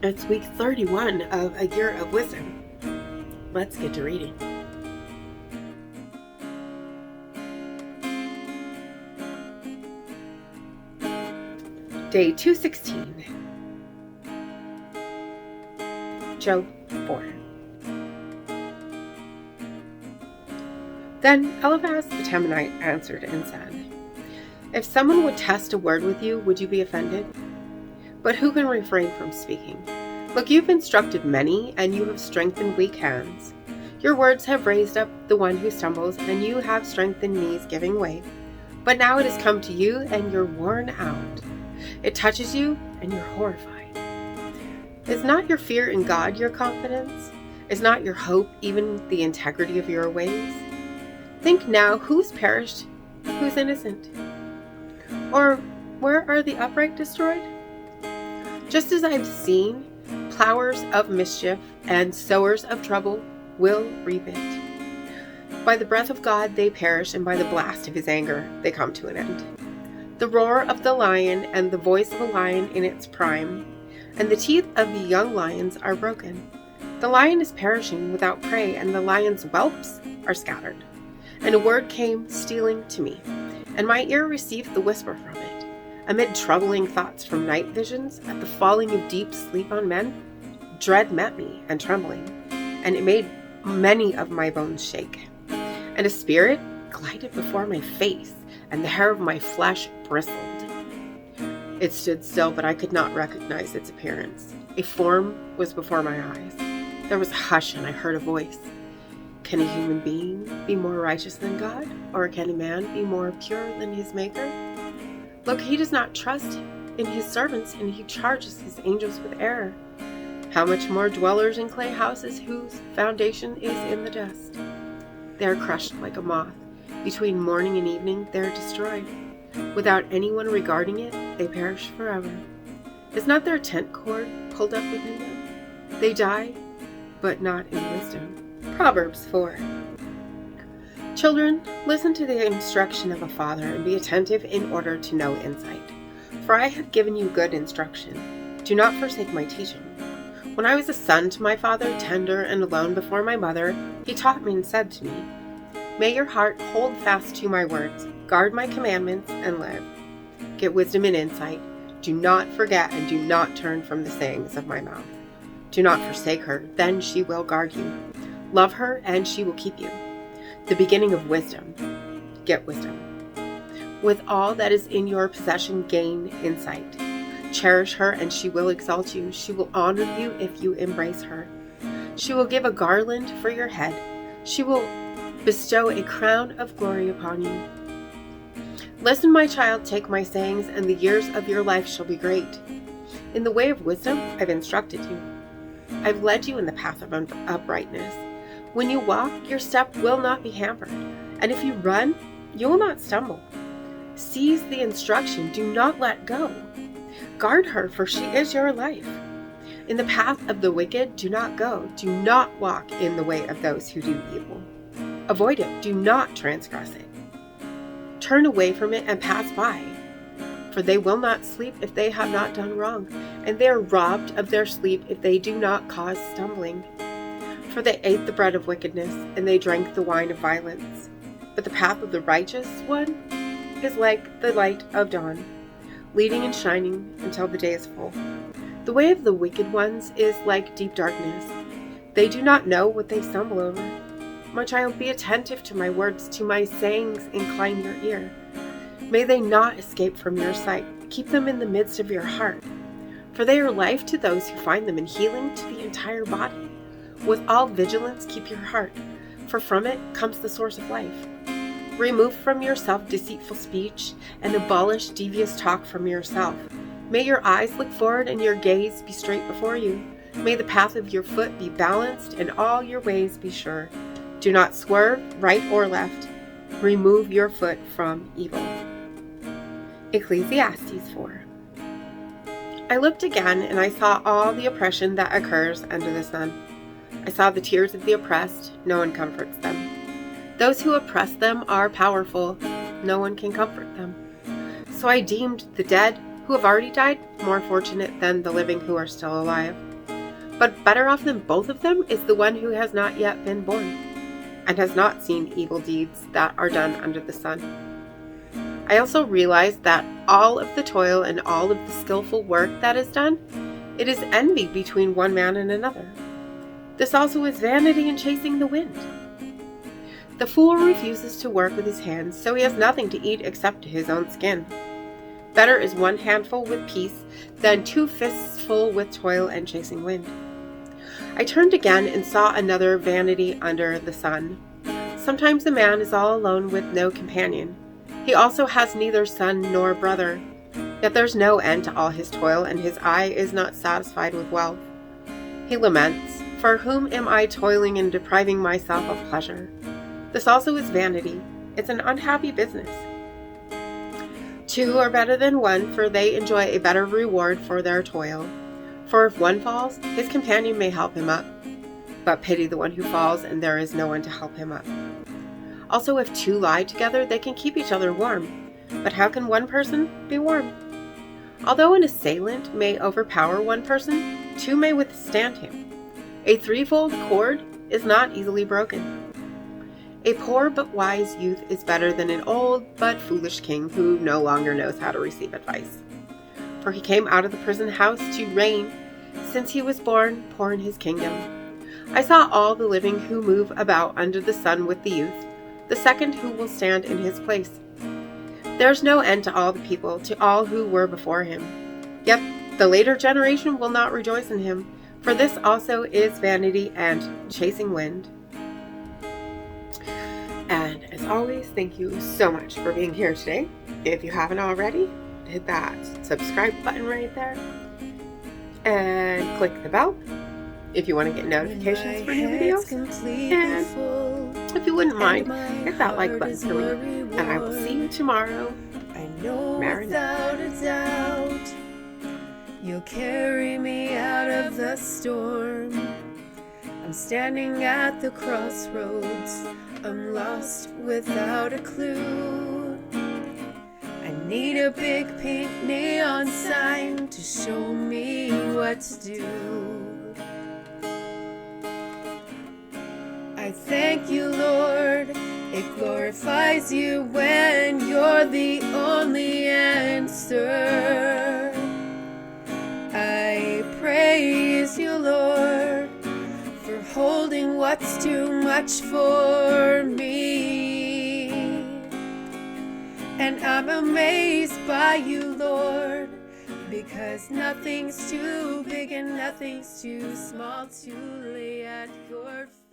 It's week 31 of A Year of Wisdom. Let's get to reading. Day 216. Job 4. Then Eliphaz the Temanite answered and said, "If someone would test a word with you, would you be offended? But who can refrain from speaking? Look, you've instructed many, and you have strengthened weak hands. Your words have raised up the one who stumbles, and you have strengthened knees giving way. But now it has come to you, and you're worn out. It touches you, and you're horrified. Is not your fear in God your confidence? Is not your hope even the integrity of your ways? Think now, who's perished, who's innocent? Or where are the upright destroyed? Just as I've seen, plowers of mischief and sowers of trouble will reap it. By the breath of God they perish, and by the blast of his anger they come to an end. The roar of the lion and the voice of a lion in its prime, and the teeth of the young lions are broken. The lion is perishing without prey, and the lion's whelps are scattered. And a word came stealing to me, and my ear received the whisper from it. Amid troubling thoughts from night visions, at the falling of deep sleep on men, dread met me and trembling, and it made many of my bones shake. And a spirit glided before my face, and the hair of my flesh bristled. It stood still, but I could not recognize its appearance. A form was before my eyes. There was a hush, and I heard a voice. Can a human being be more righteous than God? Or can a man be more pure than his Maker? Look, he does not trust in his servants, and he charges his angels with error. How much more dwellers in clay houses whose foundation is in the dust? They are crushed like a moth. Between morning and evening they are destroyed. Without anyone regarding it, they perish forever. Is not their tent cord pulled up within them? They die, but not in wisdom. Proverbs 4. Children, listen to the instruction of a father, and be attentive in order to know insight. For I have given you good instruction. Do not forsake my teaching. When I was a son to my father, tender and alone before my mother, he taught me and said to me, May your heart hold fast to my words, guard my commandments, and live. Get wisdom and insight. Do not forget and do not turn from the sayings of my mouth. Do not forsake her, then she will guard you. Love her, and she will keep you. The beginning of wisdom. Get wisdom. With all that is in your possession, gain insight. Cherish her, and she will exalt you. She will honor you if you embrace her. She will give a garland for your head. She will bestow a crown of glory upon you. Listen, my child, take my sayings, and the years of your life shall be great. In the way of wisdom I've instructed you. I've led you in the path of uprightness. When you walk, your step will not be hampered, and if you run, you will not stumble. Seize the instruction, do not let go. Guard her, for she is your life. In the path of the wicked, do not go. Do not walk in the way of those who do evil. Avoid it, do not transgress it. Turn away from it and pass by. For they will not sleep if they have not done wrong, and they are robbed of their sleep if they do not cause stumbling. For they ate the bread of wickedness, and they drank the wine of violence. But the path of the righteous one is like the light of dawn, leading and shining until the day is full. The way of the wicked ones is like deep darkness. They do not know what they stumble over. My child, be attentive to my words, to my sayings incline your ear. May they not escape from your sight. Keep them in the midst of your heart. For they are life to those who find them, and healing to the entire body. With all vigilance keep your heart, for from it comes the source of life. Remove from yourself deceitful speech, and abolish devious talk from yourself. May your eyes look forward, and your gaze be straight before you. May the path of your foot be balanced, and all your ways be sure. Do not swerve right or left. Remove your foot from evil. Ecclesiastes 4. I looked again, and I saw all the oppression that occurs under the sun. I saw the tears of the oppressed. No one comforts them. Those who oppress them are powerful. No one can comfort them. So I deemed the dead who have already died more fortunate than the living who are still alive. But better off than both of them is the one who has not yet been born, and has not seen evil deeds that are done under the sun. I also realize that all of the toil and all of the skillful work that is done, it is envy between one man and another. This also is vanity and chasing the wind. The fool refuses to work with his hands, so he has nothing to eat except his own skin. Better is one handful with peace than 2 fists full with toil and chasing wind. I turned again and saw another vanity under the sun. Sometimes a man is all alone with no companion. He also has neither son nor brother. Yet there's no end to all his toil, and his eye is not satisfied with wealth. He laments, "For whom am I toiling and depriving myself of pleasure?" This also is vanity. It's an unhappy business. 2 are better than 1, for they enjoy a better reward for their toil. For if one falls, his companion may help him up. But pity the one who falls, and there is no one to help him up. Also, if 2 lie together, they can keep each other warm. But how can one person be warm? Although an assailant may overpower one person, 2 may withstand him. A 3-fold cord is not easily broken. A poor but wise youth is better than an old but foolish king who no longer knows how to receive advice. For he came out of the prison house to reign, since he was born poor in his kingdom. I saw all the living who move about under the sun with the youth, the second who will stand in his place. There is no end to all the people, to all who were before him. Yet the later generation will not rejoice in him, for this also is vanity and chasing wind. And as always, thank you so much for being here today. If you haven't already, hit that subscribe button right there and click the bell if you want to get notifications for new videos. And if you wouldn't mind, hit that like button for me. And I will see you tomorrow. I know without a doubt you'll carry me out of the storm. I'm standing at the crossroads. I'm lost without a clue. I need a big pink neon sign to show me what to do. I thank you, Lord. It glorifies you when you're the only answer. I praise you, Lord, for holding what's too much for me. And I'm amazed by you, Lord, because nothing's too big and nothing's too small to lay at your feet.